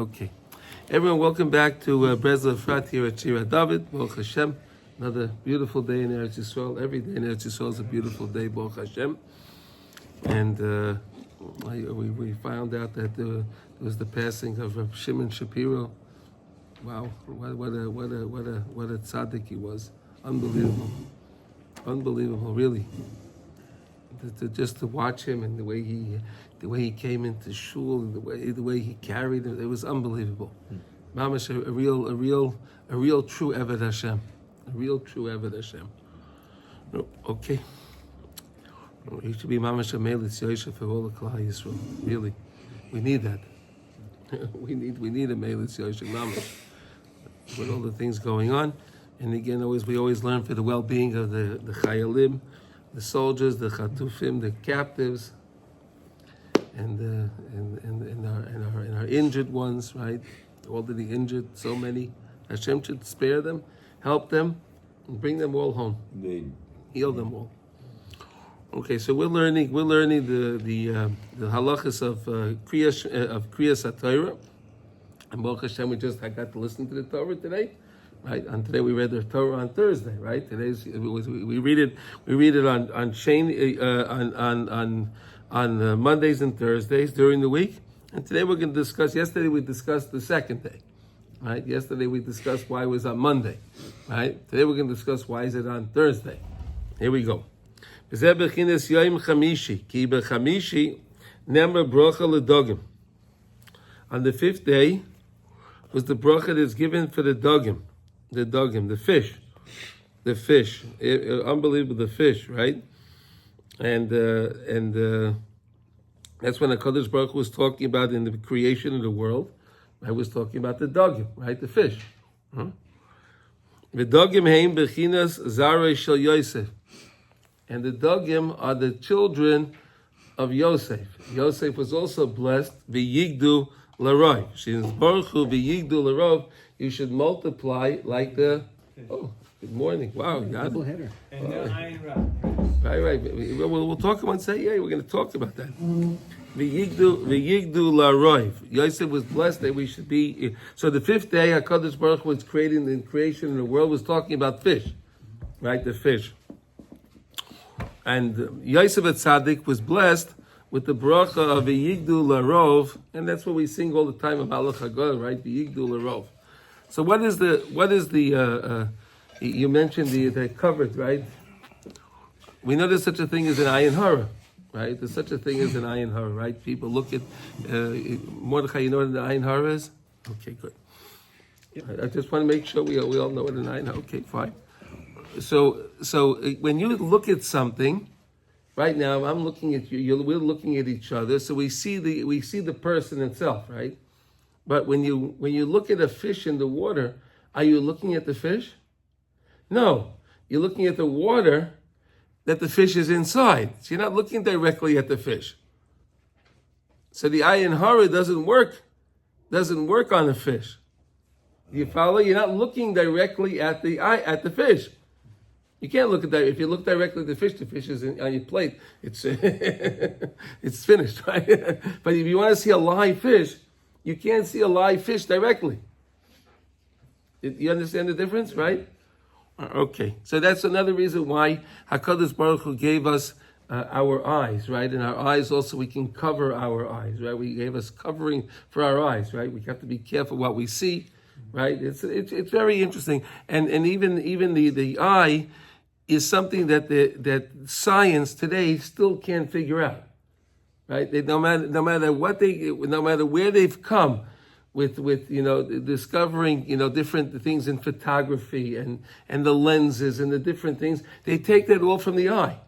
Okay. Everyone, welcome back to Breslov Efrat here at Shira David. Baruch Hashem. Another beautiful day in Eretz Yisrael. Every day in Eretz Yisrael is a beautiful day, Baruch Hashem. And we found out that there was the passing of Reb Shimon Shapiro. Wow, what a tzaddik he was. Unbelievable, really. Just to watch him and the way he came into shul and the way he carried it was unbelievable. Mamash, a real true Eved Hashem, Okay, he should be Mamash Amelis Yosef for all the Klal Yisrael. Really, we need that. we need a Amelis Yosef Mamash with all the things going on. And again, we always learn for the well-being of the Chayalim, the soldiers, the Chatufim, the captives, and our injured ones, right? All the injured, so many. Hashem should spare them, help them, and bring them all home. Amen. Heal them all. Okay, so we're learning the halachos of Kriyas Torah, and Baruch Hashem, I got to listen to the Torah today. Right, and today we read the Torah on Thursday. Right, we read it on Mondays and Thursdays during the week, and today we're going to discuss. Yesterday we discussed the second day. Right, yesterday we discussed why it was on Monday. Right, today we're going to discuss why is it on Thursday. Here we go. On the fifth day was the bracha that's given for the dogim. The fish, unbelievable, the fish, right? And that's when HaKadosh Baruch Hu was talking about in the creation of the world. I was talking about the dogim, right? The fish. The dogim heim bechinas zarei shel Yosef, and the dogim are the children of Yosef. Yosef was also blessed. V'yigdu l'roi. Since Baruch Hu v'yigdu l'rov. You should multiply like the. Oh, good morning! Wow, double header. And Right. We'll talk about say. Yeah, we're going to talk about that. V'yigdu la'roiv. Yosef was blessed that we should be. So the fifth day, Hakadosh Baruch Hu was creating the creation of the world. Was talking about fish, right? The fish. And Yosef Tzaddik was blessed with the bracha of v'yigdu la'rov, and that's what we sing all the time about Halachos, right? V'yigdu la'rov. So what is the you mentioned the covered, right? We know there's such a thing as an ayin hara, right? There's such a thing as an ayin hara, right? People look at Mordechai. You know what an ayin hara is? Okay, good. I just want to make sure we all know what an ayin hara. Okay, fine. So when you look at something, right now I'm looking at you. We're looking at each other. So we see the person itself, right? But when you look at a fish in the water, are you looking at the fish? No, you're looking at the water that the fish is inside. So you're not looking directly at the fish. So the ayin hara doesn't work on the fish. You follow? You're not looking directly at the fish. You can't look at that. If you look directly at the fish is on your plate. It's it's finished, right? But if you want to see a live fish, you can't see a live fish directly. You understand the difference, right? Okay, so that's another reason why HaKadosh Baruch Hu gave us our eyes, right? And our eyes also, we can cover our eyes, right? We gave us covering for our eyes, right? We have to be careful what we see, right? It's very interesting, and even the eye is something that science today still can't figure out. Right? No matter where they've come with discovering different things in photography and the lenses and the different things, they take that all from the eye.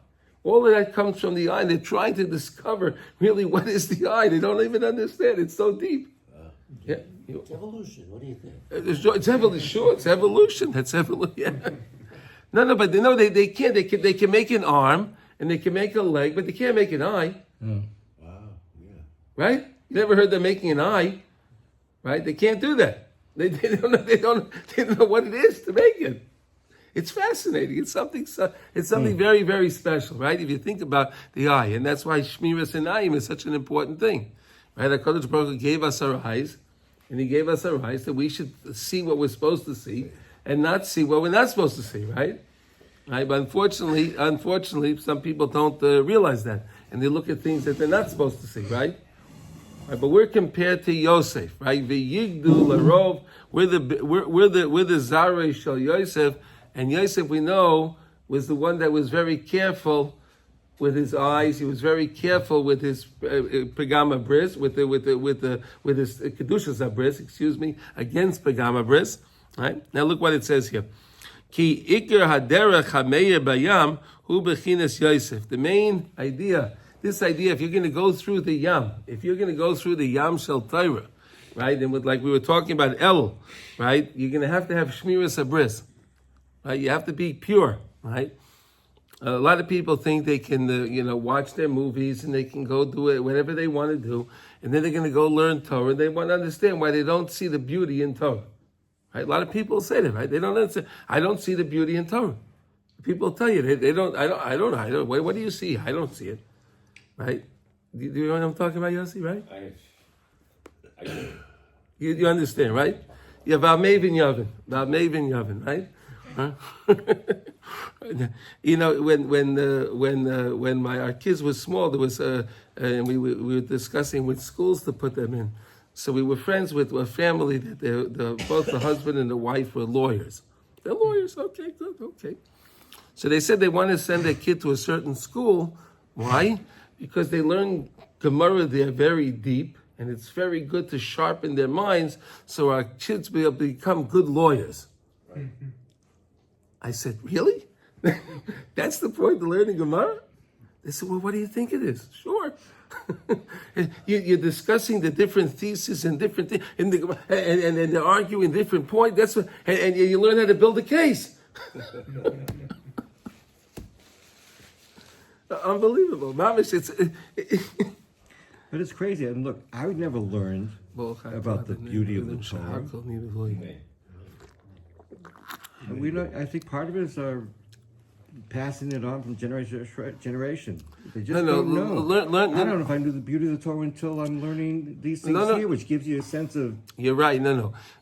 All of that comes from the eye. And they're trying to discover really what is the eye. They don't even understand. It's so deep. Yeah. It's evolution. What do you think? It's evolution. Sure, it's evolution. That's evolution. Yeah. No, but they can't. They can make an arm and they can make a leg, but they can't make an eye. Right? You never heard them making an eye, right? They can't do that. They don't know what it is to make it. It's fascinating. It's something very, very special, right? If you think about the eye, and that's why Shmiras Einayim is such an important thing, right? HaKadosh Baruch Hu gave us our eyes, and he gave us a rights that we should see what we're supposed to see and not see what we're not supposed to see, right? Right, but unfortunately, some people don't realize that, and they look at things that they're not supposed to see, right? Right, but we're compared to Yosef, right? V'yigdu larov, we're the Zarei shel Yosef, and Yosef we know was the one that was very careful with his eyes. He was very careful with his pagama bris, with his kedushas bris, against pagama bris. Right, now look what it says here. Ki ikar haderech hameir bayam hu bechinas Yosef. The main idea, this idea, if you're going to go through the yam, shel Torah, right, and with, like we were talking about El, right, you're going to have shmiras abris, right? You have to be pure, right? A lot of people think they can, watch their movies and they can go do it whatever they want to do, and then they're going to go learn Torah. And they want to understand why they don't see the beauty in Torah. Right? A lot of people say that, right? They don't understand. I don't see the beauty in Torah. People tell you they don't. I don't. What do you see? I don't see it. Right? Do you know what I'm talking about, Yossi? Right? You understand, right? Yeah, V'amevin Yavin, right? Huh? When our kids were small, there was and we were discussing which schools to put them in. So we were friends with a family that both the husband and the wife were lawyers. They're lawyers, okay, good, okay. So they said they want to send their kid to a certain school. Why? Because they learn Gemara there very deep, and it's very good to sharpen their minds so our kids will be able to become good lawyers. Right. I said, really? That's the point of learning Gemara? They said, well, what do you think it is? Sure. You're discussing the different theses and different things, and they're arguing different points. That's what, and you learn how to build a case. Unbelievable, Mamish. But it's crazy. And look, I would never learn about the beauty of the Torah. I think part of it is passing it on from generation to generation. They just don't know. I don't know if I knew the beauty of the Torah until I'm learning these things here, which gives you a sense of... You're right,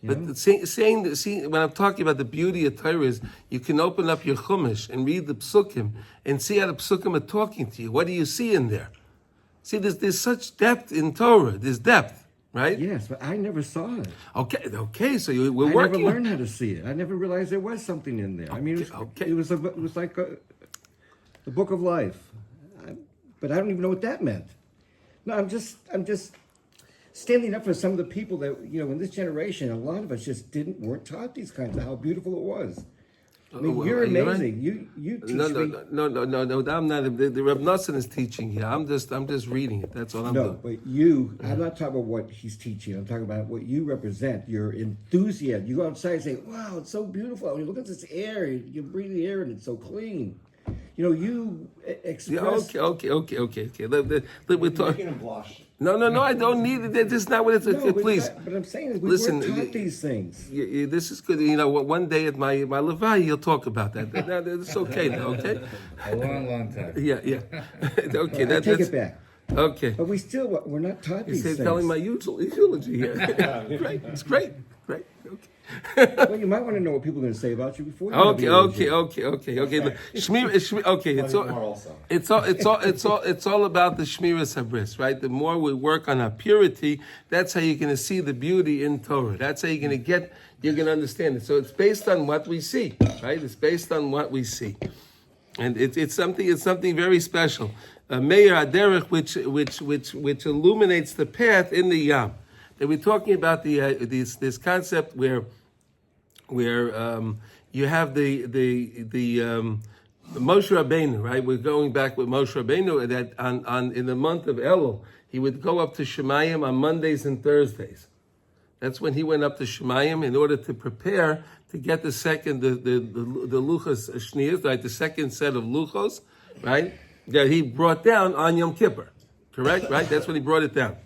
But saying when I'm talking about the beauty of Torah is, you can open up your Chumash and read the Psukim and see how the Psukim are talking to you. What do you see in there? See, there's such depth in Torah. There's depth. Right? Yes, but I never saw it. Okay. So we're working. I never learned how to see it. I never realized there was something in there. I mean, it was like the book of life, but I don't even know what that meant. No, I'm just standing up for some of the people that in this generation. A lot of us just weren't taught these kinds of how beautiful it was. I mean, you're amazing. Right. You teach me. No. I'm not. The Reb Nosson is teaching here. I'm just reading it. That's all I'm doing. No, but I'm not talking about what he's teaching. I'm talking about what you represent. Your enthusiasm. You go outside and say, "Wow, it's so beautiful. I mean, look at this air. You breathe the air and it's so clean." You express... Yeah, okay. We're talking him blush. No, I don't need it. That's not what it's... please. But I'm saying we weren't taught these things. This is good. One day at my Levi, you'll talk about that. It's okay now, okay? A long time. Yeah. Okay, I take it back. Okay. But we're not taught these things. He's telling my eulogy here. Great. It's great. Okay. Well, you might want to know what people are going to say about you before. Okay. Shmir, okay. It's all about the shmiras habris, right? The more we work on our purity, that's how you're going to see the beauty in Torah. That's how you're going to understand it. So it's based on what we see, right? It's based on what we see, and it's something very special. Meir Aderech, which illuminates the path in the Yam. And we're talking about this concept where you have the Moshe Rabbeinu, right? We're going back with Moshe Rabbeinu that in the month of Elul, he would go up to Shemayim on Mondays and Thursdays. That's when he went up to Shemayim in order to prepare to get the Luchos Shniyos, right? The second set of Luchos, right? That he brought down on Yom Kippur. Correct? Right? That's when he brought it down.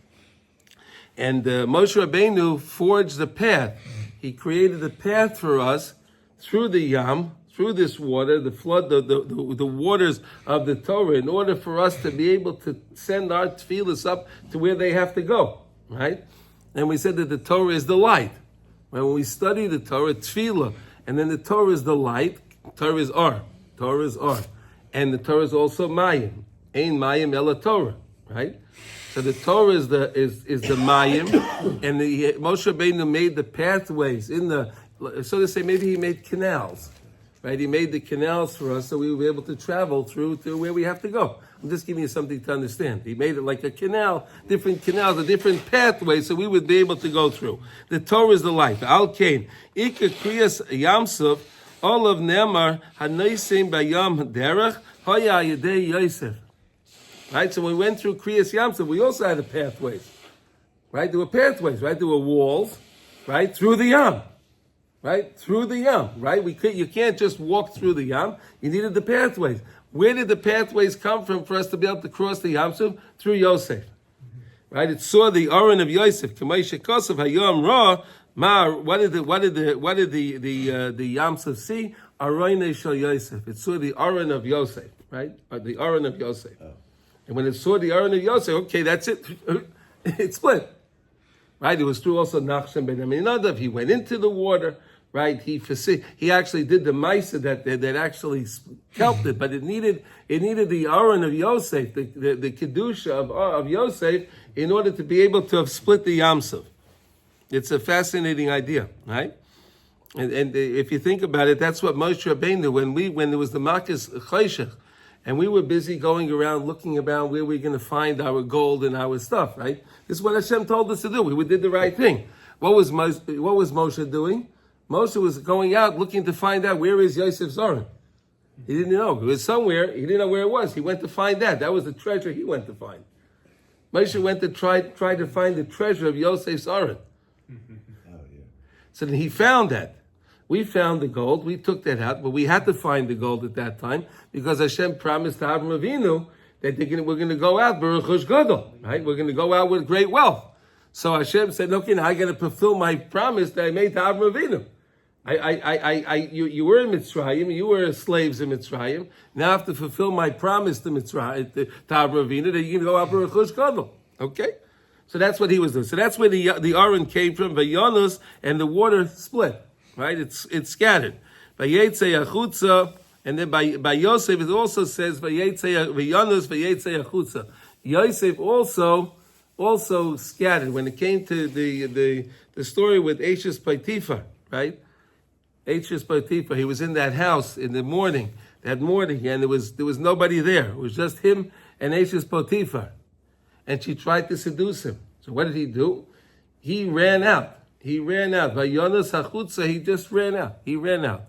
And Moshe Rabbeinu forged the path. He created a path for us through the Yam, through this water, the flood, the waters of the Torah, in order for us to be able to send our tefillas up to where they have to go, right? And we said that the Torah is the light. Right? When we study the Torah, tefillah, and then the Torah is the light. Torah is Or. Torah is Or. And the Torah is also Mayim. Ein Mayim ela Torah. Right? So the Torah is the Mayim, and the Moshe Rabbeinu made the pathways in the, so to say, maybe he made canals. Right? He made the canals for us so we would be able to travel through to where we have to go. I'm just giving you something to understand. He made it like a canal, different canals, a different pathway so we would be able to go through. The Torah is the light. Al Kain. Ika Kriyas Yamsuf, all of Nemar, Hanaisim Bayam Derech, Hoya Yedei Yosef. Right? So when we went through Kriyas Yamsuf, we also had the pathways. Right? There were pathways, right? There were walls, right? Through the Yam. Right? Through the Yam, right? You can't just walk through the Yam. You needed the pathways. Where did the pathways come from for us to be able to cross the Yam Suf? Through Yosef. Right? It saw the Aron of Yosef. K'may shekosov hayom ra. What did the Yam Suf see? Aron shel Yosef. It saw the Aron of Yosef, right? The Aron of Yosef. And when it saw the Aron of Yosef, okay, that's it. It split. Right? It was through also Nachshon ben Aminadav. He went into the water. Right, he actually did the Maisa that actually helped it, but it needed the Aron of Yosef, the Kedusha of Yosef, in order to be able to have split the Yamsuf. It's a fascinating idea, right? And if you think about it, that's what Moshe Rabbeinu, when there was the Makas Chayshach, and we were busy going around looking about where we're going to find our gold and our stuff, right? This is what Hashem told us to do. We did the right thing. What was Moshe doing? Moshe was going out looking to find out where is Yosef's Aron. He didn't know. It was somewhere. He didn't know where it was. He went to find that. That was the treasure he went to find. Moshe went to try to find the treasure of Yosef's Aron. So then he found that. We found the gold. We took that out, but we had to find the gold at that time because Hashem promised to Avraham Avinu that we're going to go out Baruch Hush Gadol, right? We're going to go out with great wealth. So Hashem said, okay, now I got to fulfill my promise that I made to Avraham Avinu. You were in Mitzrayim, you were slaves in Mitzrayim. Now I have to fulfill my promise to Mitzrayim, to Avraham Avinu, that you're going to go out Baruch Hush Gadol. Okay? So that's what he was doing. So that's where the Aron came from, Vayonos, and the water split. Right? It's scattered. Vayetze Achutza, and then by Yosef it also says Vayonos Vayetze Achutza. Yosef also scattered. When it came to the story with Ashes Potiphar, right? Ashes Potiphar, he was in that house in the morning, and there was nobody there. It was just him and Ashes Potiphar. And she tried to seduce him. So what did he do? He ran out. Vayonos Hachutza, he just ran out. He ran out.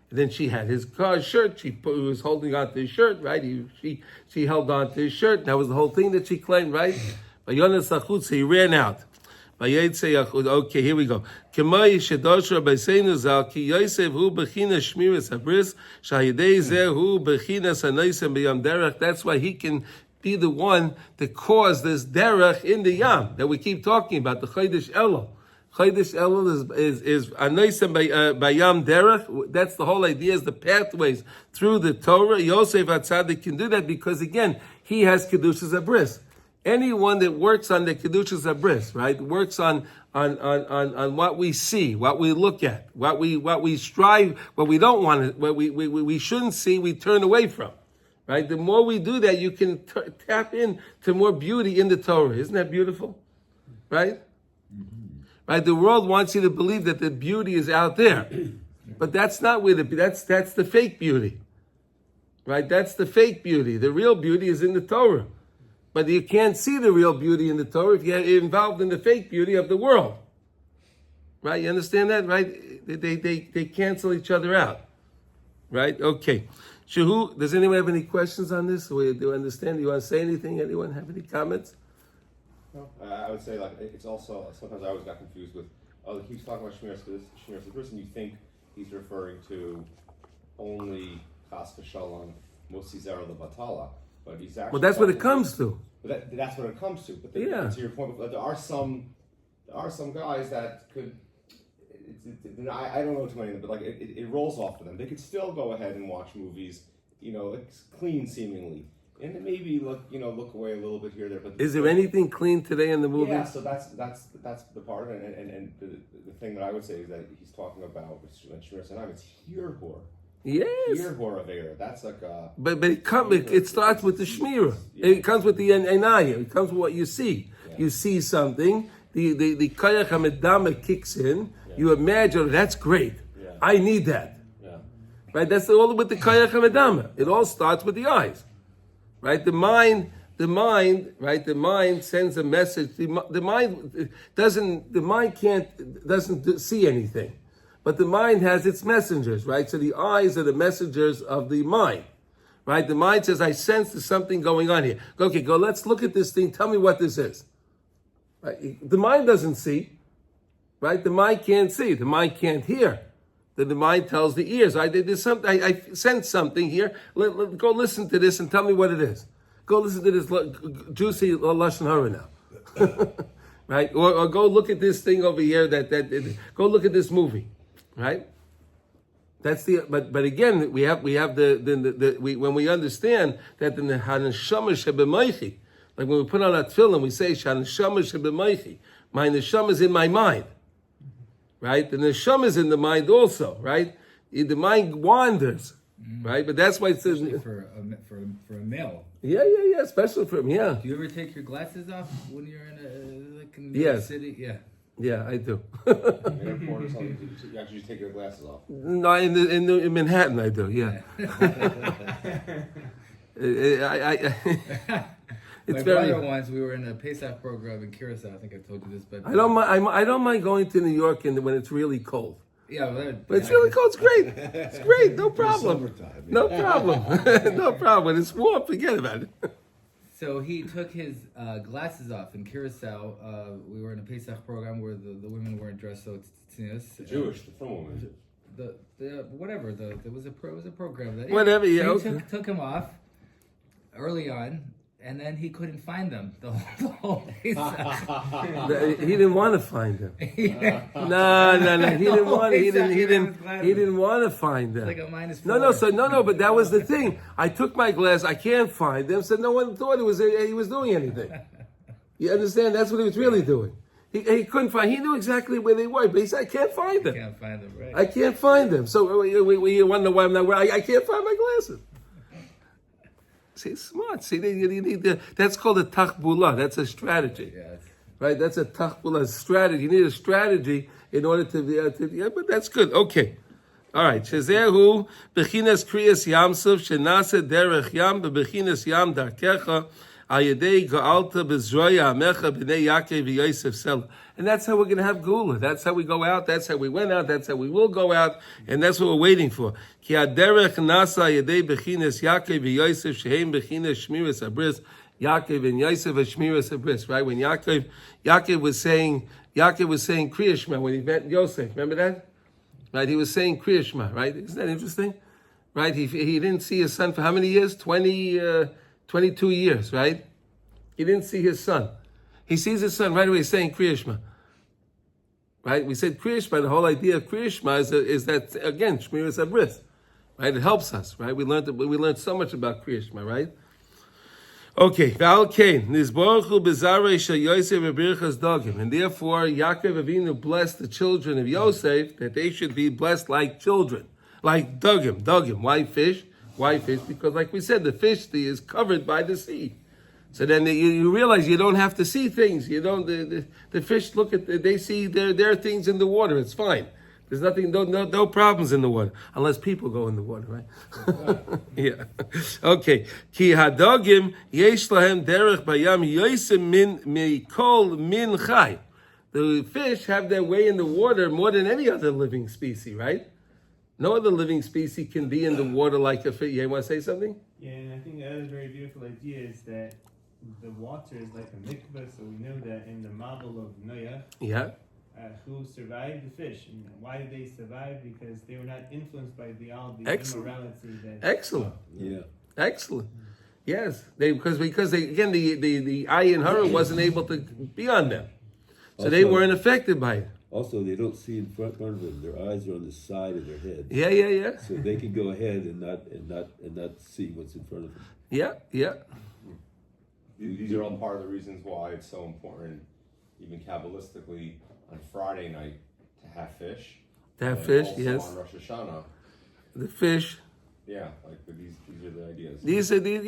And then she had his shirt. He was holding on to his shirt, right? She held on to his shirt. That was the whole thing that she claimed, right? Vayonos Hachutza, he ran out. Okay, here we go. That's why he can be the one to cause this derech in the yam that we keep talking about, the Chodesh Elul. Chodesh Elul is Anoisem Bayam derech. That's the whole idea, is the pathways through the Torah. Yosef HaTzadik can do that because, again, he has Kedushas Abris. Anyone that works on the Kedushas Abris, right, works on what we see, what we look at, what we strive, what we don't want to, what we shouldn't see, we turn away from. Right? The more we do that, you can tap into more beauty in the Torah. Isn't that beautiful? Right? Mm-hmm. Right? The world wants you to believe that the beauty is out there. But that's not where that's the fake beauty. Right? That's the fake beauty. The real beauty is in the Torah. But you can't see the real beauty in the Torah if you're involved in the fake beauty of the world. Right? You understand that? Right? They cancel each other out. Right? Okay. Shahu, does anyone have any questions on this? Do you understand? Do you want to say anything? Anyone have any comments? No, I would say, like, it's also, sometimes I always got confused with, he keeps talking about Shmiras Kedusha, and you think he's referring to only Chas v'Shalom, Motzi Zera Lebatala, but he's actually... Well, that's what it comes to. But that's what it comes to. But to your point, there are some guys that could... I don't know too many of them, but like it rolls off of them. They could still go ahead and watch movies, it's clean seemingly, And maybe look away a little bit here, there. But Is there anything clean today in the movie? Yeah, so that's the part, and the thing that I would say is that he's talking about Shmir Sanam. It's Hirhor. Yes. Hirhor Avera. That's like a. But it starts with the shmira. Yeah. It comes with the enaya. It comes with what you see. Yeah. You see something. The kayach hamedama kicks in. Yeah. You imagine that's great. Yeah. I need that. Yeah. Right. That's all with the kayach hamedama. It all starts with the eyes. Right. The mind. Right. The mind sends a message. The mind doesn't. The mind doesn't see anything. But the mind has its messengers, right? So the eyes are the messengers of the mind, right? The mind says, I sense there's something going on here. Okay, let's look at this thing. Tell me what this is. Right? The mind doesn't see, right? The mind can't see. The mind can't hear. Then the mind tells the ears, there's something, I sense something here. Go listen to this and tell me what it is. Go listen to this juicy Lashon Hara now. Right? Or go look at this thing over here, go look at this movie. Right, that's but again we have when we understand that in the haneshama shebemaichi, like when we put on our tefillin, we say haneshama shebemaichi. My neshama is in my mind, right? The neshama is in the mind also, right? The mind wanders, right? But that's why it says for a male. Yeah, especially for him. Yeah. Do you ever take your glasses off when you're in New Yes. York City? Yeah. Yeah, I do. Airport or something, you actually take your glasses off. No, in Manhattan, I do. Yeah. My brother once, we were in a Pesach program in Curacao. I think I told you this, but I don't mind going to New York when it's really cold. Yeah, well, But it's really cold. It's great. It's great. No problem. No problem. No problem. When it's warm, forget about it. So he took his glasses off in Curacao. We were in a Pesach program where the women weren't dressed so tznius. Jewish, the film woman. There was a program that Whatever, yeah, So okay. he took him off early on, and then he couldn't find them the whole Pesach. He didn't want to find them. No. He didn't want. He didn't want to find them. Like a minus No. 4. No. But that was the thing. I took my glass. I can't find them. So no one thought he was doing anything. You understand? That's what he was really doing. He couldn't find. He knew exactly where they were, but he said, "I can't find them. Can't find them, right? I can't find them." So we wonder why I'm not wearing. I can't find my glasses. See, smart. See, you need that's called a tachbula. That's a strategy. Yes. Right? That's a tachbula strategy. You need a strategy in order to but that's good. Okay. All right. Shezehu bechinas kriyas yamsuf shenase derech yam bechinas yam darkecha al yedei ga'alta bezroya amecha b'nei Yaakov v'Yosef sela. And that's how we're going to have Gula. That's how we go out. That's how we went out. That's how we will go out. And that's what we're waiting for. Ki haderech nasa yedei bechinas Yaakov v'Yosef shehem bechinas shmiras abris. Yaakov and Yosef are shmiras abris. Right? When Yaakov was saying Kriya Shema when he met Yosef. Remember that? Right? He was saying Kriya Shema. Right? Isn't that interesting? Right? He didn't see his son for how many years? 22 years. Right? He didn't see his son. He sees his son right away saying Kriya Shema. Right? We said Kriya Shema. The whole idea of Kriya Shema is that again shmiras abris. Right? It helps us. Right? We learned so much about Kriya Shema. Right? Okay. V'al nizborchu b'zarei shel Yosef v'birchas dagim, and therefore Yaakov Avinu blessed the children of Yosef that they should be blessed like children, like dagim. Dagim. Why fish? Why fish? Because like we said, the fish is covered by the sea. So then you realize you don't have to see things. You don't. The fish look at. They see there are things in the water. It's fine. There's nothing. No problems in the water unless people go in the water, right? Yeah. Okay. Ki hadagim yesh lahem derech bayam yosem min mikol min chai. The fish have their way in the water more than any other living species, right? No other living species can be in the water like a fish. You want to say something? Yeah, and I think the other very beautiful idea is that the water is like a mikveh, so we know that in the model of Noah, Yeah. who survived the fish. And why did they survive? Because they were not influenced by all the Excellent. immorality that... Excellent. Yeah. Excellent. Yes, because the ayin hara wasn't able to be on them, so they Also- weren't affected by it. Also, they don't see in front of them. Their eyes are on the side of their head. Yeah. So they can go ahead and not see what's in front of them. Yeah. These are all part of the reasons why it's so important, even Kabbalistically, on Friday night to have fish. To have And fish, also yes. on Rosh Hashanah. The fish. Yeah, like these are the ideas. These are these.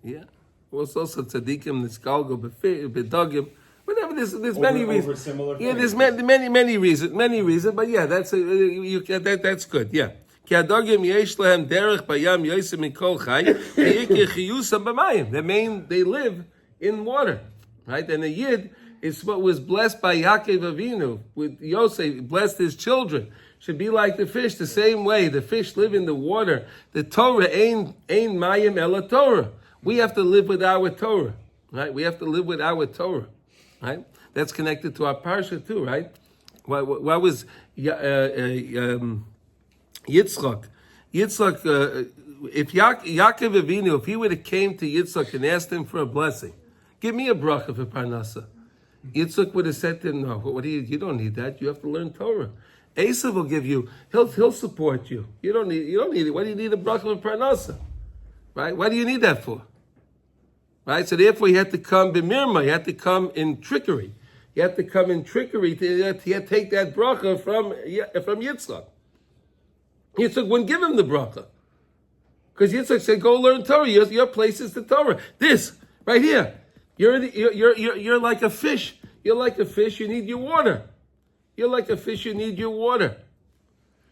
Yeah. Also, tzaddikim, niskalgo, bedogim. Whatever. There's many Over reasons. similar Yeah, things. there's many reasons. But yeah, that's that's good. Yeah. The main, they live in water, right? And the Yid is what was blessed by Yaakov Avinu with Yosef, blessed his children. Should be like the fish, the same way. The fish live in the water. The Torah ain't mayim ela Torah. We have to live with our Torah, right? We have to live with our Torah, right? That's connected to our parsha too, right? What was Yitzchak? Yitzchak, if Yaakov Avinu, if he would have came to Yitzchak and asked him for a blessing, give me a bracha for parnasa, Yitzchak would have said to him, no, what do you don't need that. You have to learn Torah. Esav will give you, he'll support you. You don't need it. Why do you need a bracha for parnasa? Right? Why do you need that for? Right? So therefore you had to come b'mirma, you had to come in trickery. You have to come in trickery to take that bracha from Yitzchak. Yitzchak wouldn't give him the bracha. Because Yitzchak said, go learn Torah. Your place is the Torah. This, right here. You're like a fish. You're like a fish, you need your water. You're like a fish, you need your water.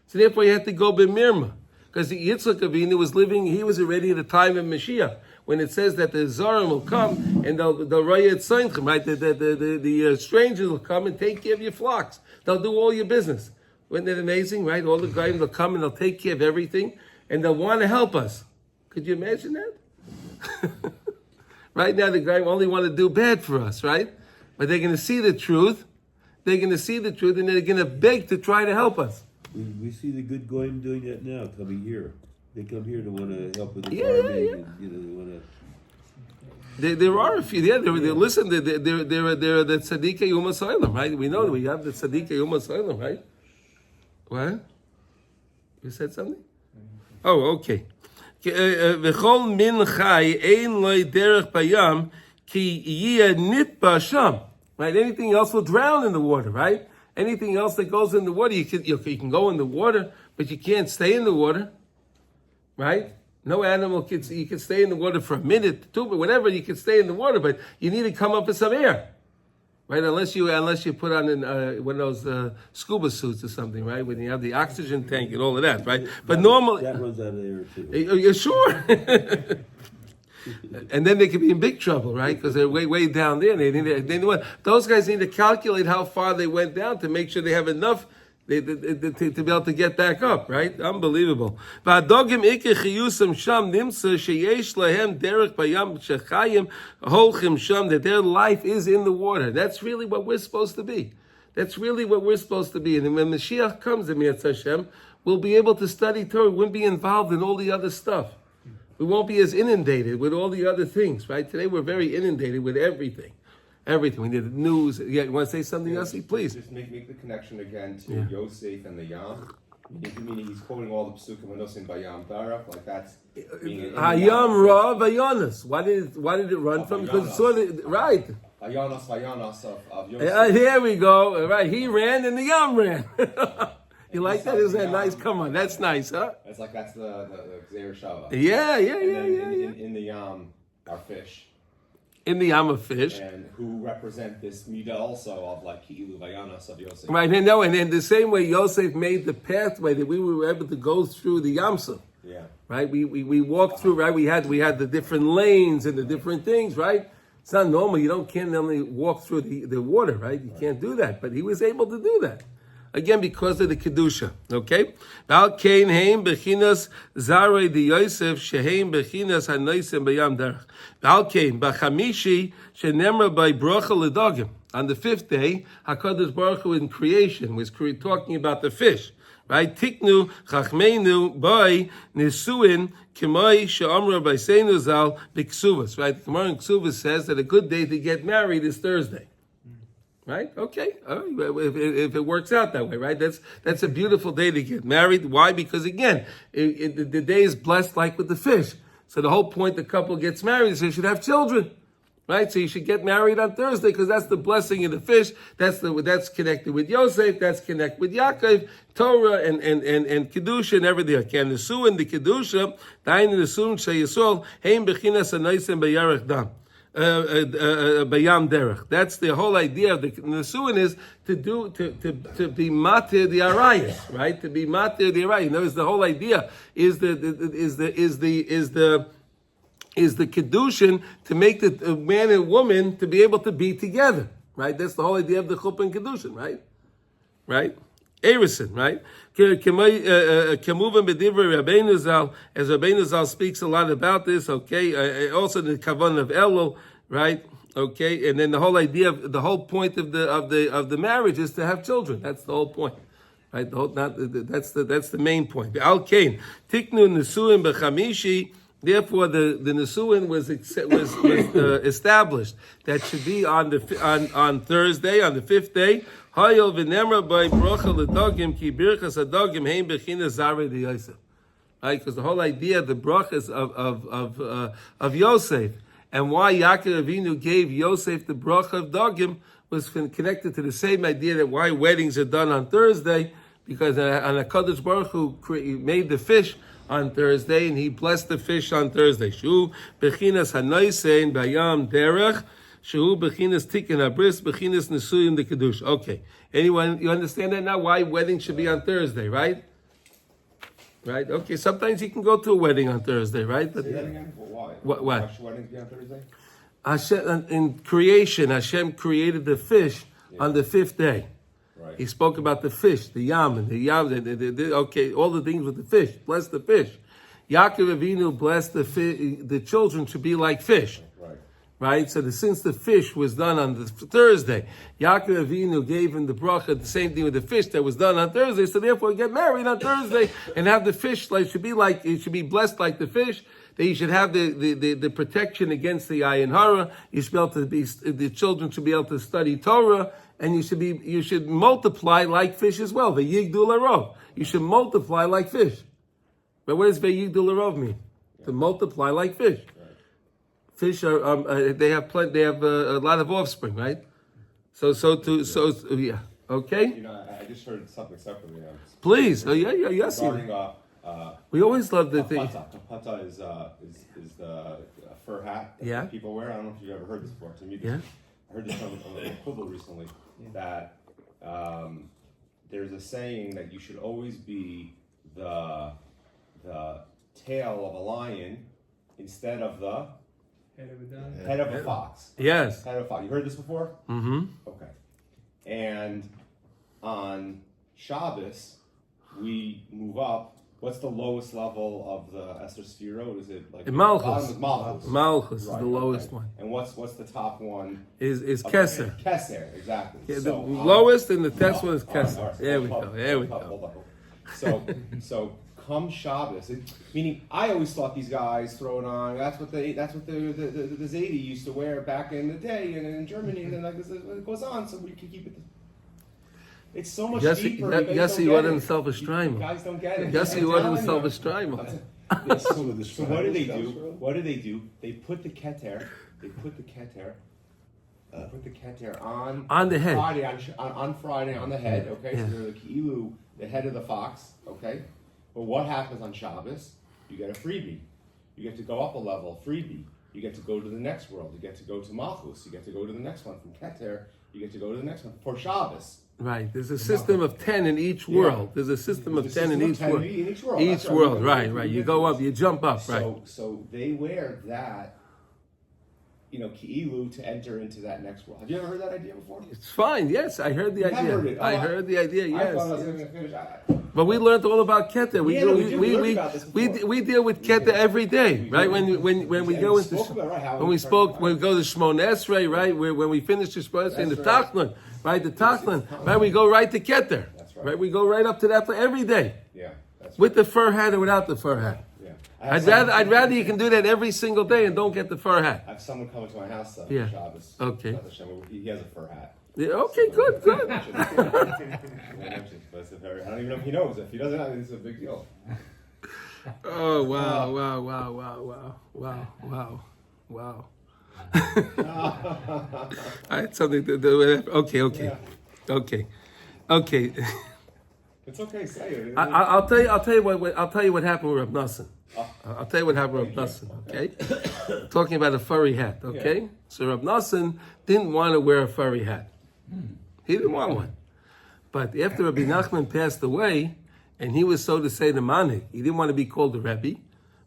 So therefore you have to go b'mirma. Because Yitzchak Avinu was living, he was already at the time of Mashiach. When it says that the Zarim will come and they'll raya et seinchem, right? The strangers will come and take care of your flocks. They'll do all your business. Wasn't that amazing, right? All the guys will come and they'll take care of everything and they'll want to help us. Could you imagine that? Right now the guy only want to do bad for us, right? But they're going to see the truth. They're going to see the truth and they're going to beg to try to help us. We see the good goyim doing that now, coming here. They come here to want to help with the Yeah, farming. yeah. And, they want to. There are a few. Yeah, listen. They're the tzaddik Yom Soilim, right? We know that we have the tzaddik Yom Soilim, right? What? You said something? Oh, okay. V'chol min chai ein loy derech bayam ki yiyeh nitba sham. Right? Anything else will drown in the water, right? Anything else that goes in the water, you can go in the water, but you can't stay in the water, right? No animal you can stay in the water for a minute, two, but whatever, you can stay in the water, but you need to come up with some air, right? Unless you put on one of those scuba suits or something, right? When you have the oxygen tank and all of that, right? But normally That runs out of air too. you're sure. And then they could be in big trouble, right? Because they're way down there. Those guys need to calculate how far they went down to make sure they have enough to be able to get back up, right? Unbelievable. That their life is in the water. That's really what we're supposed to be. That's really what we're supposed to be. And when Mashiach comes, Emir Hashem, we'll be able to study Torah. We won't be involved in all the other stuff. We won't be as inundated with all the other things, right? Today we're very inundated with everything. Everything. We need the news. Yeah, you want to say something, Yossi? Please. Just make the connection again to Yosef and the Yam. Meaning he's quoting all the psukim when in Bayam Barak, like that's Hayam Ra Vayonas. Why did it run from? Because it saw the right. Vayonas of Yosef. Here we go. Right, he ran and the Yam ran. You like that? Isn't that nice? Come on, that's nice, huh? It's like that's the Gzeir Shava. Yeah. In the Yam are fish. In the Yam of fish. And who represent this midah also of like Ki'ilu Vayanas of Yosef. Right, and no, and in the same way Yosef made the pathway that we were able to go through the Yamsuf. Yeah. Right? We walked through, right? We had the different lanes and the different things, right? It's not normal. You can't only walk through the water, right? You can't do that. But he was able to do that. Again, because of the Kedusha. Okay? Val Kain Haim Bechinas Zarei de Yosef Sheheim Bechinas Hanoisim Bayam Derech. Val Kain Bachamishi Shenemra by Bracha Ledogim. On the fifth day, HaKadosh Baruch Hu in creation was talking about the fish. Right? Tiknu Chachmeinu by Nisuin Kimoi She'amra by Seinu Zal B'Ksuvas. Right? The Gemara in Ksuvas says that a good day to get married is Thursday. Right? Okay. If it works out that way, right? That's a beautiful day to get married. Why? Because again, the day is blessed like with the fish. So the whole point the couple gets married is they should have children. Right? So you should get married on Thursday because that's the blessing of the fish. That's connected with Yosef. That's connected with Yaakov, Torah, and Kedusha and everything. Again, the Nesuin, the Kedusha, Dain Nesuin, Sheyisol, Heim Bechinas Anoisim B'Yarech Dam. Bayam Derech. That's the whole idea of the Nesuin is to be matir the arayas, right? To be matir the arayas. Notice the whole idea is the kedushin to make the man and woman to be able to be together, right? That's the whole idea of the chuppah and kedushin, right? Right? Erison, right? Kemuvan b'divrei Rabbeinu Zal, as Rabbeinu Zal speaks a lot about this, okay? Also the kavan of Elul, right? Okay, and then the whole idea of the whole point of the marriage is to have children. That's the whole point, right? That's the main point. Al Kain tiknu nesuim b'chamishi. Therefore, the nesuin was established that should be on Thursday, on the fifth day. Hayol v'nemra by bracha l'dogim ki birchas adogim hein b'chinas zarei de Yosef. Right, because the whole idea of the brachas of Yosef and why Yaakov Avinu gave Yosef the bracha of dogim was connected to the same idea that why weddings are done on Thursday, because on HaKadosh Baruch Hu made the fish on Thursday and he blessed the fish on Thursday. Shu b'chinas hanoisein bayam derech. Shehu bechinas tikkun habris bechinas nesuyim the kedusha. Okay, anyone you understand that now? Why wedding should be on Thursday, right? Right. Okay. Sometimes you can go to a wedding on Thursday, right? But say that again? Why? What? Should weddings be on Thursday? Hashem, in creation, Hashem created the fish on the fifth day. Right. He spoke about the fish, the yam, okay, all the things with the fish. Bless the fish. Yaakov Avinu blessed the children to be like fish. Right? So since the fish was done on the Thursday, Yaakov Avinu gave him the bracha, the same thing with the fish that was done on Thursday, so therefore get married on Thursday and have the fish, it should be blessed like the fish, that you should have the protection against the ayin hara, you should be able to the children should be able to study Torah, and you should multiply like fish as well. V'yigdu larov. You should multiply like fish. But what does v'yigdu larov mean? To multiply like fish. Fish are they have a lot of offspring, right? So yeah. Okay. You know, I just heard something separately. Please. Oh yeah. Yes. We always love the thing. Kapata is the fur hat that people wear. I don't know if you've ever heard this before. To me, I heard this on a Kubel recently that there's a saying that you should always be the tail of a lion instead of the head of a fox. Yes. Head of a fox. You heard this before? Mm-hmm. Okay. And on Shabbos, we move up. What's the lowest level of the Esther Sefirot? Is it like Malchus? Malchus. Malchus is the lowest one. And what's the top one? Is Keser. Keser, exactly. Yeah, so, the lowest and the test one is Keser. There we go. So come Shabbos, meaning I always thought these guys throwing on. That's what the Zaidi used to wear back in the day, and in Germany, and then like this, it goes on, so we can keep it. It's so much deeper. Yes, he wasn't self-estraying. Guys don't get it. Yes, he wasn't self-estraying. So what do they do? What do? They put the keter. On the head. Friday, on Friday on the head. Okay, so they're the ki'ilu, the head of the fox. Okay, but what happens on Shabbos? You get a freebie. You get to go up a level. Freebie. You get to go to the next world. You get to go to Malchus. You get to go to the next one from Keter. You get to go to the next one for Shabbos. Right. There's a system of 10 in each world. There's a system of 10 in each world. Each world. Right. You go up. You jump up. Right. So they wear that. Ki'ilu to enter into that next world. Have you ever heard that idea before? It's fine. Yes, I heard the idea. Heard it. I heard the idea. Yes. I thought I was going to finish. But we learned all about Keter. We deal with Keter every day, right? When we go into when we go to Shmon Esrei, right? When we finish the Shmon Esrei in the Tachlan, right? The Tachlan, right? We go right to Keter, right? We go right up to that every day. Yeah, that's with the fur hat or without the fur hat. I'd rather you can do that every single day and don't get the fur hat. I have someone coming to my house on Shabbos. Okay. He has a fur hat. Yeah, okay, good. I don't even know if he knows. If he doesn't, I mean, this is a big deal. Oh wow. I had something to do with it. Okay. It's okay, say it. I'll tell you what happened with Reb Nosson. I'll tell you what happened with Reb Nosson. Okay, talking about a furry hat. Okay, so Reb Nosson didn't want to wear a furry hat. He didn't want one. But after Rabbi Nachman passed away, and he was, so to say, the manik, he didn't want to be called the Rebbe,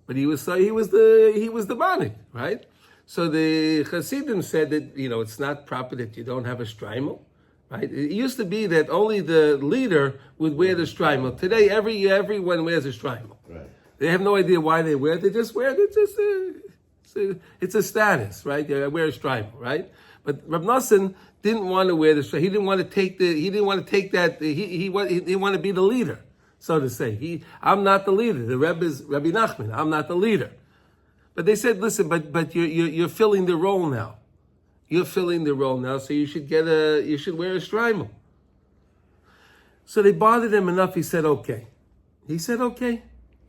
but he was the manik, right? So the Hasidim said that it's not proper that you don't have a shtreimel. Right? It used to be that only the leader would wear the shtreimel. Today, everyone wears a shtreimel. Right. They have no idea why they wear it. They just wear it. It's a status, right? They wear a shtreimel, right? But Reb Nosson didn't want to wear the shtreimel. He didn't want to take that. He didn't want to be the leader, so to say. I'm not the leader. The Rebbe is Rabbi Nachman. I'm not the leader. But they said, listen, but you're filling the role now. You're filling the role now, so you should wear a shtreimel. So they bothered him enough. He said, okay. He said, okay,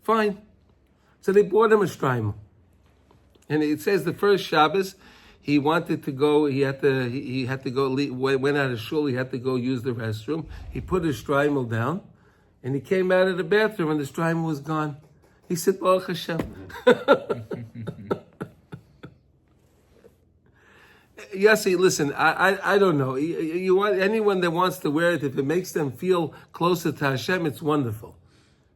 fine. So they bought him a shtreimel. And it says the first Shabbos, he wanted to go. He had to go. Went out of shul. He had to go use the restroom. He put his shtreimel down, and he came out of the bathroom, and the shtreimel was gone. He said, Baruch Hashem. Yossi, listen, I don't know. You want anyone that wants to wear it, if it makes them feel closer to Hashem, it's wonderful,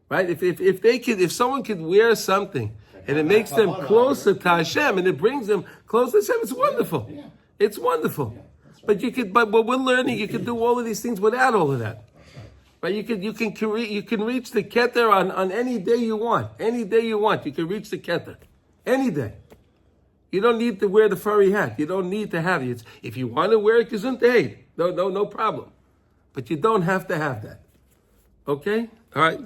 right? If someone could wear something and it makes them closer to Hashem and it brings them closer to Hashem, it's wonderful. Yeah. It's wonderful. Yeah, that's right. But you could, but we're learning. You can do all of these things without all of that. Right? You can reach the keter on any day you want. Any day you want, you can reach the keter. Any day. You don't need to wear the furry hat. You don't need to have it. If you want to wear it, gesundheit. No problem. But you don't have to have that. Okay? All right.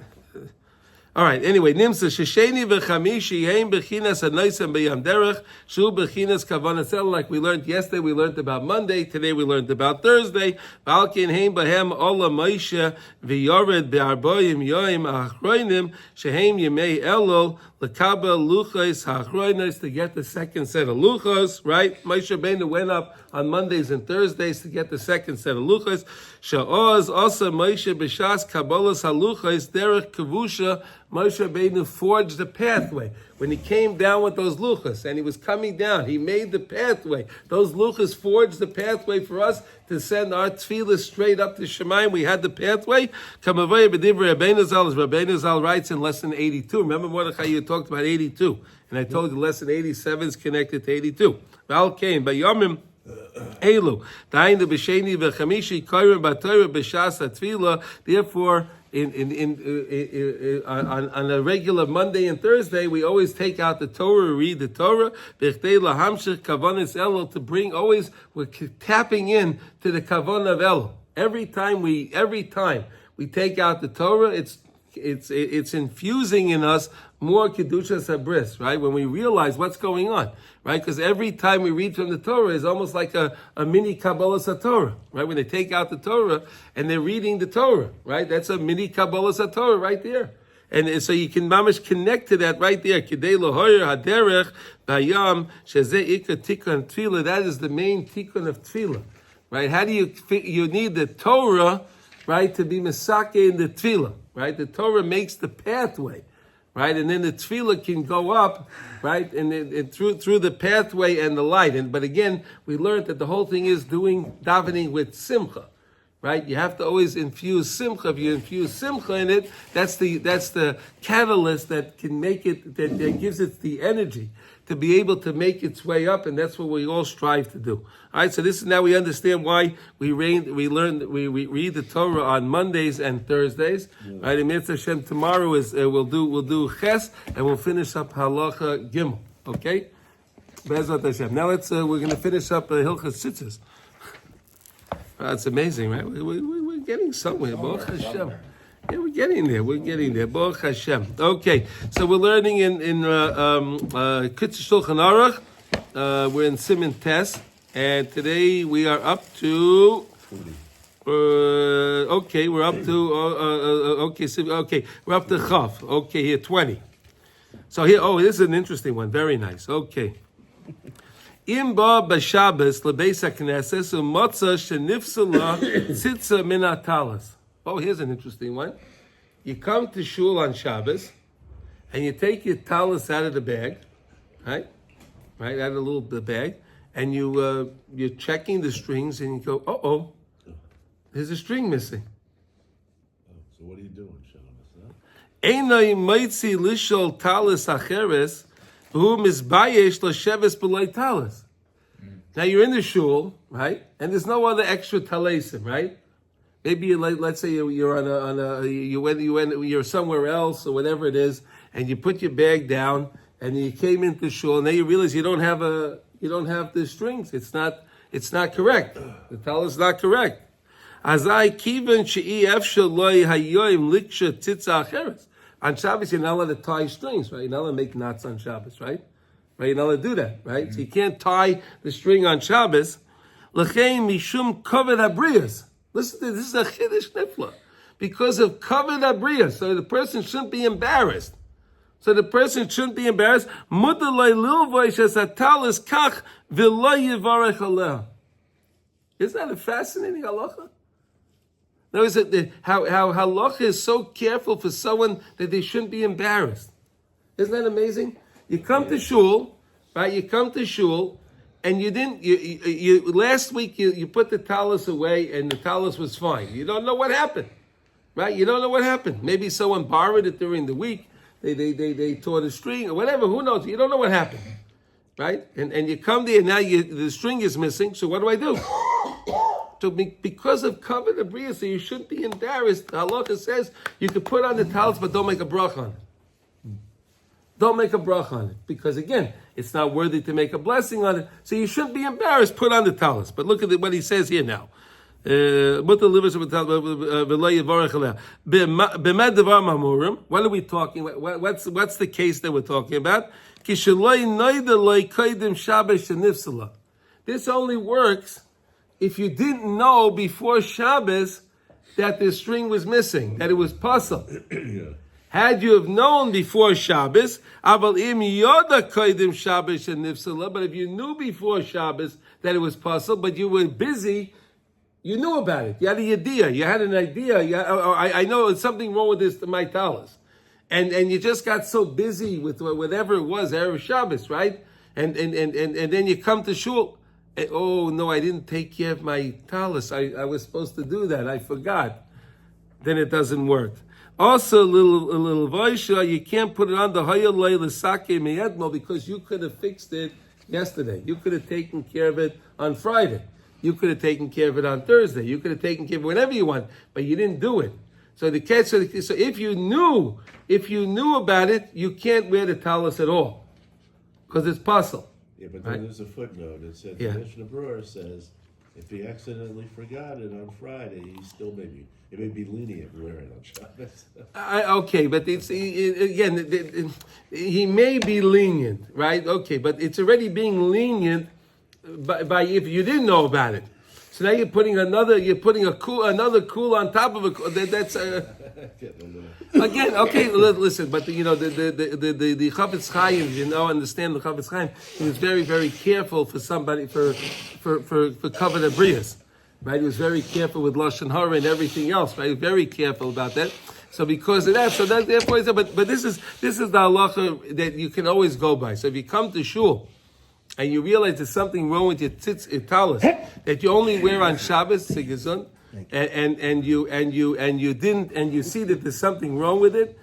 Anyway, Nimsa Shesheni v'Chamishi Heim Bechinas Anoisem B'Yam Derech Shu Bechinas Kavanas El. Like we learned yesterday, we learned about Monday. Today we learned about Thursday. Balkin Heim Bahem Ola Moshe v'Yored Be'Arboyim Yoim Achroinim Sheheim Yemei Elul L'Kabel Luchos Hachroinos, to get the second set of Luchos. Right? Moshe Rabbeinu went up on Mondays and Thursdays to get the second set of Luchos. Sha'oz also Moshe B'Shas Kabbalas HaLuchos Derech Kavusha. Moshe Rabbeinu forged the pathway. When he came down with those luchas and he was coming down, he made the pathway. Those luchas forged the pathway for us to send our tefillah straight up to Shemayim. We had the pathway. Kamavay b'divrei Rabbeinu Zal, as Rabbeinu Zal writes in lesson 82. Remember, Mordechai, you talked about 82. And I told you lesson 87 is connected to 82. Val came by Yomim Elu. Dainu b'sheni v'chamishi koyrim b'torah b'shas ha'tefillah. Therefore, on a regular Monday and Thursday, we always take out the Torah, read the Torah, to bring, always we're tapping in to the Kavan of El. Every time we take out the Torah, it's infusing in us more Kedushas HaBris, right? When we realize what's going on, right? Because every time we read from the Torah is almost like a mini Kabbalas HaTorah, right? When they take out the Torah and they're reading the Torah, right? That's a mini Kabbalas HaTorah right there. And so you can mamish connect to that right there. Kidei lohoyer haderech bayam shezeh ikar tikkun tefillah. That is the main tikkun of tefillah, right? How do you need the Torah, right, to be mesake in the tefillah, right? The Torah makes the pathway, right, and then the tefillah can go up, right, and through the pathway and the light. But again, we learned that the whole thing is doing davening with simcha. Right, you have to always infuse simcha. If you infuse simcha in it, that's the catalyst that can make it, that gives it the energy to be able to make its way up, and that's what we all strive to do. All right, so this is now we understand why we read the Torah on Mondays and Thursdays. Yeah. Right, and Mitzvah Hashem tomorrow is we'll do Ches and we'll finish up Halacha Gimel. Okay, Bezrat Hashem. Now we're going to finish up Hilchas Tzitzis. That's amazing, right? We're getting somewhere. Baruch Hashem. Yeah, we're getting there. Baruch Hashem. Okay, so we're learning in Likutey Shulchan Aruch. We're in Siman Tes, and today we are up to 20. Okay, we're up to we're up to Chav. Okay, here 20. So here, this is an interesting one. Very nice. Okay. Imba b'Shabbos lebeis hakneses u'motza shenifsala tzitza min hatalas. Oh, here's an interesting one. You come to shul on Shabbos, and you take your talis out of the bag, right, out of the bag, and you're checking the strings, and you go, there's a string missing. So what are you doing, Shabbos? Einay maitzi lishol talis acheres, who misbayesh l'sheves b'lay talis. Now you're in the shul, right, and there's no other extra talesim, right? Maybe let's say you're you're somewhere else or whatever it is, and you put your bag down, and you came into shul, and then you realize you don't have the strings. It's not correct. The talis is not correct. Azai kiven she'i efshel loy hayoim liksha tzitza acheres. On Shabbos, you're not allowed to tie strings, right? You're not allowed to make knots on Shabbos, right? You're not allowed to do that, right? Mm-hmm. So you can't tie the string on Shabbos. L'chein mishum kavod habriyos. Listen to this, is a chiddush nifla. Because of kavod habriyos, so the person shouldn't be embarrassed. Mutar loy lilvosh es hatalis kach v'lo yivarech aleh. Isn't that a fascinating halacha? Notice how halacha is so careful for someone that they shouldn't be embarrassed. Isn't that amazing? You come to shul, right? You come to shul, and you didn't. You last week you put the talis away, and the talis was fine. You don't know what happened, right? You don't know what happened. Maybe someone borrowed it during the week. They tore the string or whatever. Who knows? You don't know what happened, right? And you come there, and now the string is missing. So what do I do? So because of kavod habriyos, so you shouldn't be embarrassed. The halacha says you can put on the talis, but don't make a bracha on it. Don't make a bracha on it. Because again, it's not worthy to make a blessing on it. So you shouldn't be embarrassed. Put on the talis. But look at what he says here now. What are we talking about? What's the case that we're talking about? This only works if you didn't know before Shabbos that the string was missing, that it was puzzle. Yeah. Had you have known before Shabbos, but if you knew before Shabbos that it was puzzle, but you were busy, you knew about it. You had an idea. You had an idea. I know there's something wrong with my talis. And you just got so busy with whatever it was, Erev Shabbos, right? And then you come to shul. Oh, no, I didn't take care of my talis. I was supposed to do that. I forgot. Then it doesn't work. Also, a little voisha, you can't put it on the hayalei l'sake me'edmo because you could have fixed it yesterday. You could have taken care of it on Friday. You could have taken care of it on Thursday. You could have taken care of it whenever you want, but you didn't do it. So if you knew about it, you can't wear the talis at all because it's puzzle. Yeah, but then there's a footnote. It said, the Mishnah Berurah says, if he accidentally forgot it on Friday, it may be lenient wearing it on Shabbos. Okay, but again, he may be lenient, right? Okay, but it's already being lenient by if you didn't know about it. So now you're putting another cool on top of a cool. That's again, okay. Listen, but the Chafetz Chaim, understand the Chafetz Chaim. He was very, very careful for somebody for kavod habriyos, right? He was very careful with lashon hara and everything else, right? Very careful about that. So because of that, therefore, but this is the halacha that you can always go by. So if you come to shul and you realize there's something wrong with your talis that you only wear on Shabbos, Sigizun, and you didn't, and you see that there's something wrong with it,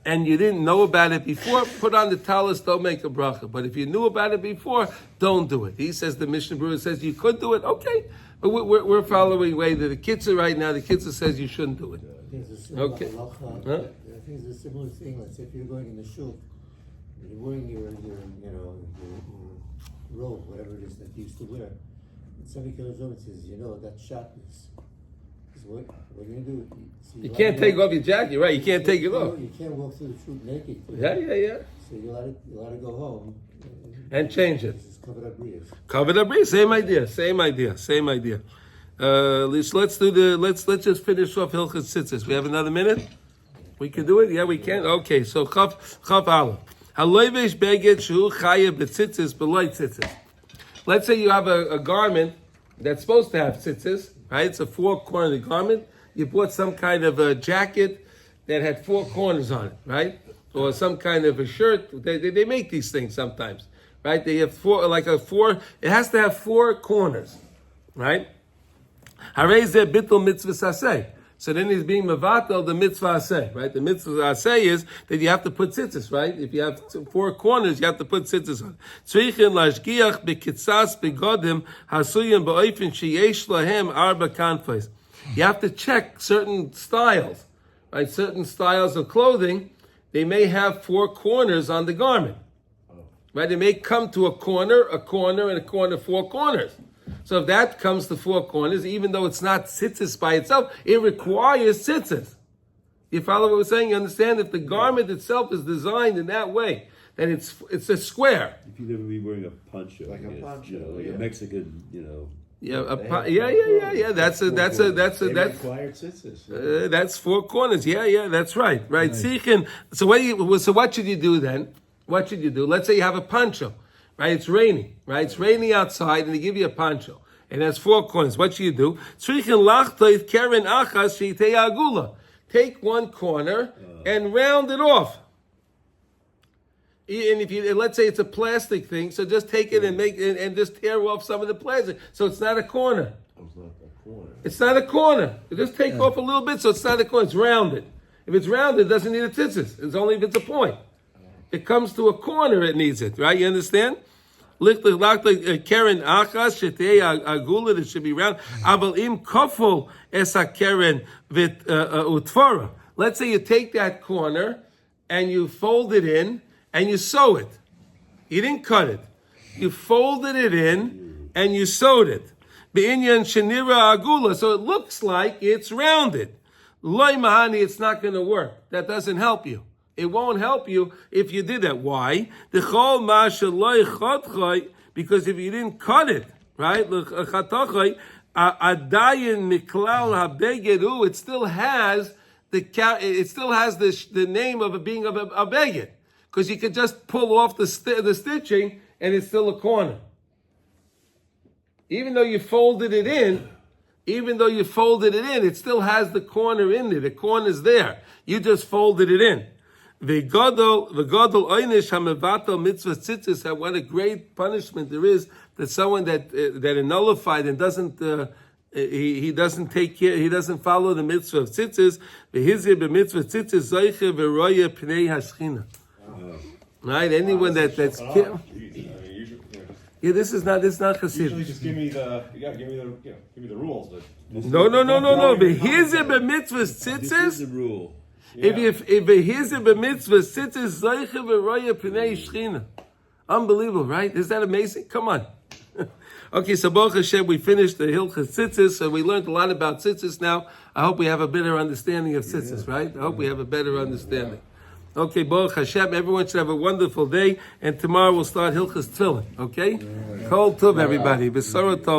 and you didn't know about it before, put on the talis, don't make a bracha. But if you knew about it before, don't do it. He says, the Mishnah Berurah says you could do it, okay, but we're following way that the Kitzur right now, the Kitzur says you shouldn't do it. Okay. I think it's a similar thing. Let's say if you're going in the shul, you're wearing your robe, whatever it is that you used to wear. And somebody comes over and says, that shot is what are you going to do? You can't take off your jacket, right? You can't take it off. You can't walk through the shul naked. Yeah. So you let it go home. And change it. This is kavod habriyos. Kavod habriyos, same idea. Let's just finish off Hilchas Tzitzis. We have another minute. We can do it. Yeah, we can. Okay. So Chav Aleph. Halovesh beged shu chayev b'tzitzis b'loy tzitzis. Let's say you have a garment that's supposed to have tzitzis, right? It's a 4-cornered garment. You bought some kind of a jacket that had 4 corners on it, right? Or some kind of a shirt. They make these things sometimes, right? They have 4. It has to have 4 corners, right? Harei zeh bittul mitzvah saseh. So then he's being mevatel the mitzvah aseh, right? The mitzvah aseh is that you have to put tzitzis, right? If you have 4 corners, you have to put tzitzis on. Tzrichin lashgiach bekitzas begodim hasuyim ba'oifin sheyesh lahem arba kanfos. You have to check certain styles, right? Certain styles of clothing, they may have 4 corners on the garment, right? They may come to a corner, and a corner, 4 corners. So if that comes to 4 corners, even though it's not tzitzis by itself, it requires tzitzis. You follow what we're saying? You understand? If the garment itself is designed in that way, then it's a square. If you'd ever be wearing a poncho, Like a poncho, you know, like yeah. a Mexican, Yeah, They That's require tzitzis. that's 4 corners. Yeah, that's right. Tzichin. So what should you do then? What should you do? Let's say you have a poncho. Right, it's raining. Right, it's raining outside, and they give you a poncho, and that's 4 corners. What should you do? Take 1 corner and round it off. And if you let's say it's a plastic thing, so just take it and and just tear off some of the plastic, so it's not a corner. It's not a corner. It's not a corner. You just take off a little bit, so it's not a corner. It's rounded. If it's rounded, it doesn't need a tzitzis. It's only if it's a point. It comes to a corner, it needs it, right? You understand? Keren achas shetei agula, it should be round. Aval im kofol es keren vit utvara. Let's say you take that corner and you fold it in and you sew it. You didn't cut it. You folded it in and you sewed it. Beinyan shenira agula, so it looks like it's rounded. Loy mahani, it's not going to work. That doesn't help you. It won't help you if you did that. Why? Because if you didn't cut it, right? It still has the name of it being of a beged, because you could just pull off the stitching and it's still a corner. Even though you folded it in, it still has the corner in there. The corner's there. You just folded it in. V'gadol oynish hamevatel mitzvah tzitzis. What a great punishment there is that someone that is nullified and doesn't he doesn't take care, he doesn't follow the mitzvah of tzitzis. V'hizir b'mitzvah tzitzis zoiche v'roya pnei hashchina. Right? Anyone that's yeah, this is not Chassidus. Usually, just give me the rules. But No. V'hizir b'mitzvah tzitzis. This is the rule. If here's a mitzvah, tzitzis zoiche v'roya pnei shchina. Unbelievable, right? Is that amazing? Come on. Okay, so Baruch Hashem, we finished the Hilchas Tzitzis, so we learned a lot about tzitzis now. I hope we have a better understanding of tzitzis, right? I hope we have a better understanding. Okay, Baruch Hashem, everyone should have a wonderful day, and tomorrow we'll start Hilchas Tefillin, okay? Kol Tov, everybody. B'sara Tov.